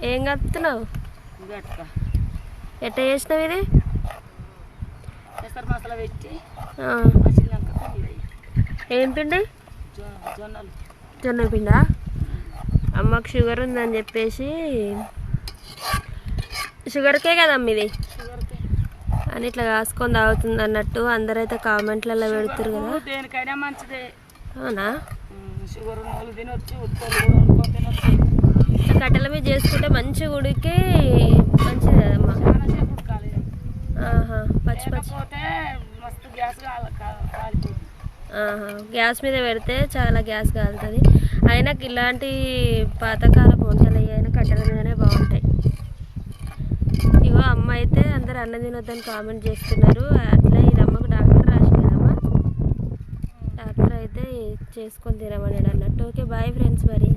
ఏం కలుపుతున్నావు? ఎట్ట చేసినావు ఇది? మసాలా పెట్టి ఏం పిండి? జొన్న పిండా? అమ్మకు షుగర్ ఉందని చెప్పేసి షుగర్కే కదమ్మ ఇది అని ఇట్లా కాసుకొని తాగుతుంది అన్నట్టు అందరైతే కామెంట్లలో పెడుతురు కదా. దేనికైనా మంచిదే. అవునా? షుగర్ తినొచ్చు, కట్టెల మీద చేసుకుంటే మంచి ఉడికి మంచిది కదమ్మా. పచ్చి పచ్చి గ్యాస్ మీద పెడితే చాలా గ్యాస్ కాలుతుంది. అయినా ఇలాంటి పాతకాలపు వంటలు అయినా కట్టెల మీదనే బాగుంటాయి. ఇగో అమ్మ అయితే అందరు అన్నం తినొద్దని కామెంట్ చేస్తున్నారు. అట్లా ఇది అమ్మకు డాక్టర్ రాసింది కదమ్మా, డాక్టర్ అయితే చేసుకొని తినమన్నాడు అన్నట్టు. ఓకే బాయ్ ఫ్రెండ్స్ మరి.